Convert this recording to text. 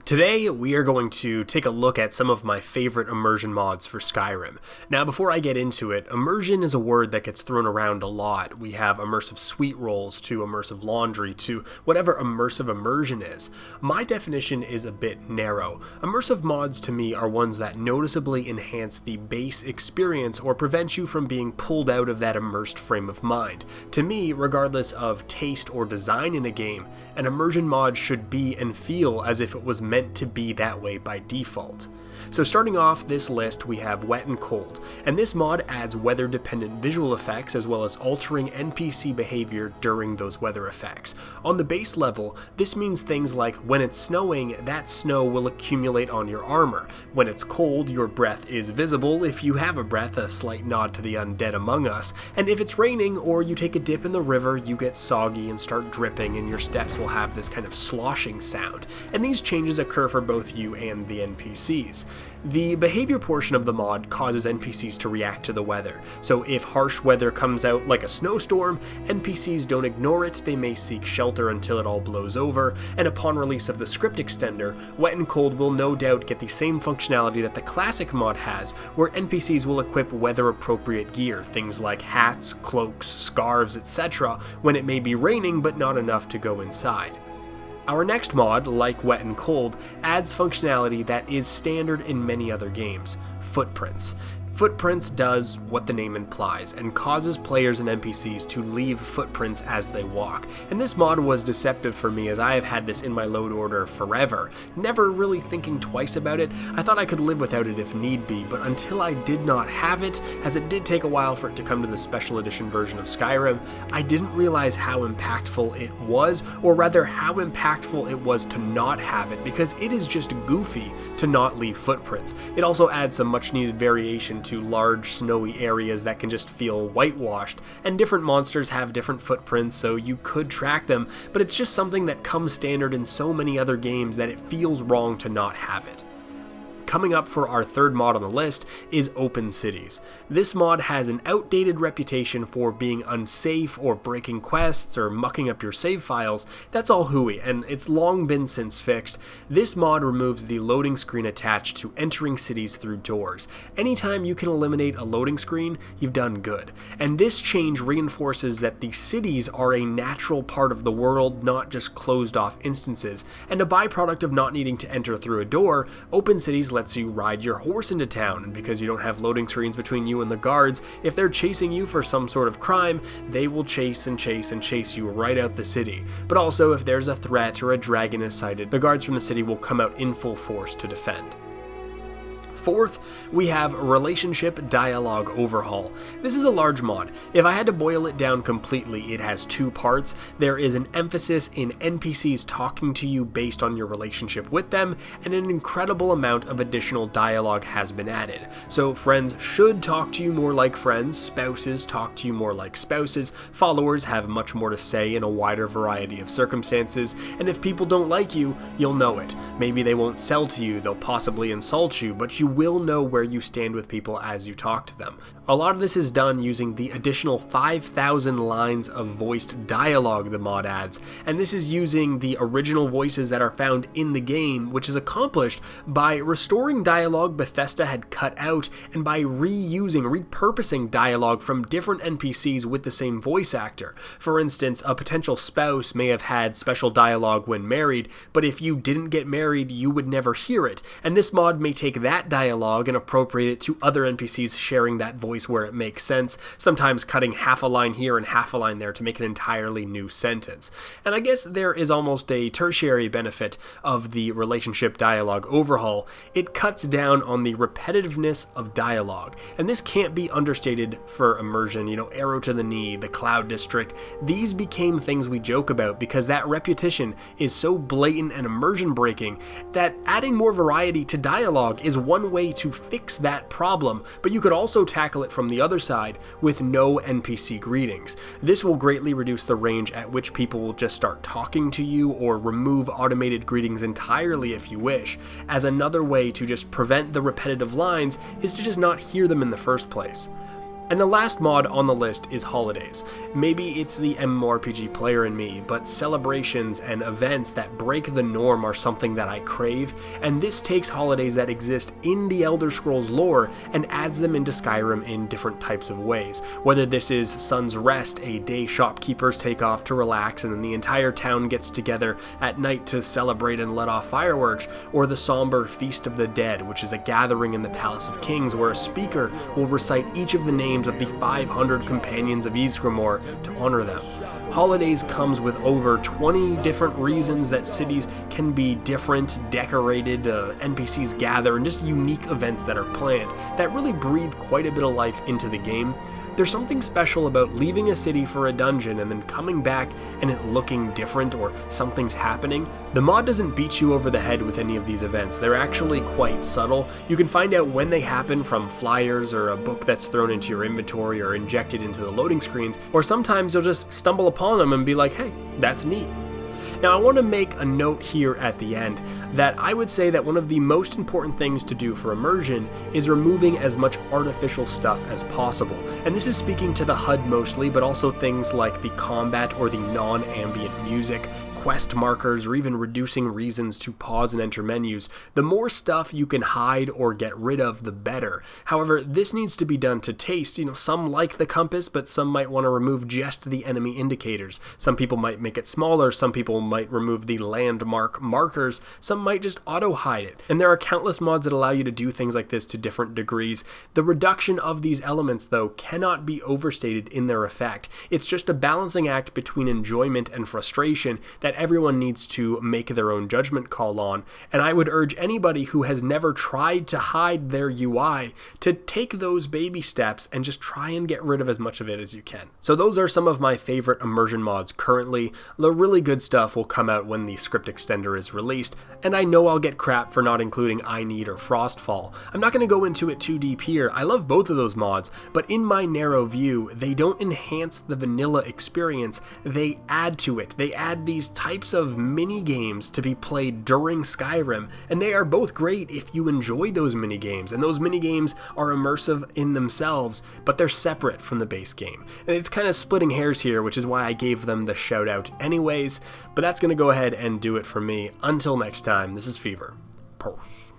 Today, we are going to take a look at some of my favorite immersion mods for Skyrim. Now, before I get into it, immersion is a word that gets thrown around a lot. We have immersive suite rolls to immersive laundry to whatever immersive immersion is. My definition is a bit narrow. Immersive mods to me are ones that noticeably enhance the base experience or prevent you from being pulled out of that immersed frame of mind. To me, regardless of taste or design in a game, an immersion mod should be and feel as if it was meant to be that way by default. So starting off this list, we have Wet and Cold, and this mod adds weather-dependent visual effects as well as altering NPC behavior during those weather effects. On the base level, this means things like when it's snowing, that snow will accumulate on your armor. When it's cold, your breath is visible, if you have a breath, a slight nod to the undead among us, and if it's raining or you take a dip in the river, you get soggy and start dripping and your steps will have this kind of sloshing sound, and these changes occur for both you and the NPCs. The behavior portion of the mod causes NPCs to react to the weather, so if harsh weather comes out like a snowstorm, NPCs don't ignore it, they may seek shelter until it all blows over, and upon release of the script extender, Wet and Cold will no doubt get the same functionality that the classic mod has, where NPCs will equip weather-appropriate gear, things like hats, cloaks, scarves, etc., when it may be raining but not enough to go inside. Our next mod, like Wet and Cold, adds functionality that is standard in many other games: footprints. Footprints does what the name implies, and causes players and NPCs to leave footprints as they walk. And this mod was deceptive for me, as I have had this in my load order forever, never really thinking twice about it. I thought I could live without it if need be, but until I did not have it, as it did take a while for it to come to the Special Edition version of Skyrim, I didn't realize how impactful it was, or rather how impactful it was to not have it, because it is just goofy to not leave footprints. It also adds some much needed variation to large snowy areas that can just feel whitewashed, and different monsters have different footprints, so you could track them, but it's just something that comes standard in so many other games that it feels wrong to not have it. Coming up for our third mod on the list is Open Cities. This mod has an outdated reputation for being unsafe or breaking quests or mucking up your save files. That's all hooey, and it's long been since fixed. This mod removes the loading screen attached to entering cities through doors. Anytime you can eliminate a loading screen, you've done good. And this change reinforces that the cities are a natural part of the world, not just closed off instances. And a byproduct of not needing to enter through a door, Open Cities lets you ride your horse into town, and because you don't have loading screens between you and the guards, if they're chasing you for some sort of crime, they will chase and chase and chase you right out the city. But also, if there's a threat or a dragon is sighted, the guards from the city will come out in full force to defend. Fourth, we have Relationship Dialogue Overhaul. This is a large mod. If I had to boil it down completely, it has two parts. There is an emphasis in NPCs talking to you based on your relationship with them, and an incredible amount of additional dialogue has been added. So friends should talk to you more like friends, spouses talk to you more like spouses, followers have much more to say in a wider variety of circumstances, and if people don't like you, you'll know it. Maybe they won't sell to you, they'll possibly insult you, but you will know where you stand with people as you talk to them. A lot of this is done using the additional 5,000 lines of voiced dialogue the mod adds, and this is using the original voices that are found in the game, which is accomplished by restoring dialogue Bethesda had cut out and by repurposing dialogue from different NPCs with the same voice actor. For instance, a potential spouse may have had special dialogue when married, but if you didn't get married, you would never hear it, and this mod may take that dialogue and appropriate it to other NPCs sharing that voice where it makes sense, sometimes cutting half a line here and half a line there to make an entirely new sentence. And I guess there is almost a tertiary benefit of the Relationship Dialogue Overhaul. It cuts down on the repetitiveness of dialogue, and this can't be understated for immersion. Arrow to the Knee, the Cloud District, these became things we joke about because that repetition is so blatant and immersion breaking that adding more variety to dialogue is one way to fix that problem, but you could also tackle it from the other side with no NPC greetings. This will greatly reduce the range at which people will just start talking to you, or remove automated greetings entirely if you wish, as another way to just prevent the repetitive lines is to just not hear them in the first place. And the last mod on the list is holidays. Maybe it's the MMORPG player in me, but celebrations and events that break the norm are something that I crave, and this takes holidays that exist in the Elder Scrolls lore and adds them into Skyrim in different types of ways. Whether this is Sun's Rest, a day shopkeepers take off to relax and then the entire town gets together at night to celebrate and let off fireworks, or the somber Feast of the Dead, which is a gathering in the Palace of Kings where a speaker will recite each of the names of the 500 companions of Ysgramor to honor them. Holidays comes with over 20 different reasons that cities can be different, decorated, NPCs gather, and just unique events that are planned that really breathe quite a bit of life into the game. There's something special about leaving a city for a dungeon and then coming back and it looking different or something's happening. The mod doesn't beat you over the head with any of these events. They're actually quite subtle. You can find out when they happen from flyers or a book that's thrown into your inventory or injected into the loading screens, or sometimes you'll just stumble upon them and be like, hey, that's neat. Now I want to make a note here at the end that I would say that one of the most important things to do for immersion is removing as much artificial stuff as possible. And this is speaking to the HUD mostly, but also things like the combat or the non-ambient music, quest markers, or even reducing reasons to pause and enter menus. The more stuff you can hide or get rid of, the better. However, this needs to be done to taste. Some like the compass, but some might want to remove just the enemy indicators. Some people might make it smaller, some people might remove the landmark markers, some might just auto hide it. And there are countless mods that allow you to do things like this to different degrees. The reduction of these elements, though, cannot be overstated in their effect. It's just a balancing act between enjoyment and frustration that everyone needs to make their own judgment call on, and I would urge anybody who has never tried to hide their UI to take those baby steps and just try and get rid of as much of it as you can. So those are some of my favorite immersion mods currently. The really good stuff will come out when the script extender is released, and I know I'll get crap for not including I Need or Frostfall. I'm not going to go into it too deep here. I love both of those mods, but in my narrow view, they don't enhance the vanilla experience, they add to it. They add these types of mini games to be played during Skyrim, and they are both great if you enjoy those mini games, and those mini games are immersive in themselves, but they're separate from the base game. And it's kind of splitting hairs here, which is why I gave them the shout out anyways, but that's going to go ahead and do it for me. Until next time, this is Fevir. Peace.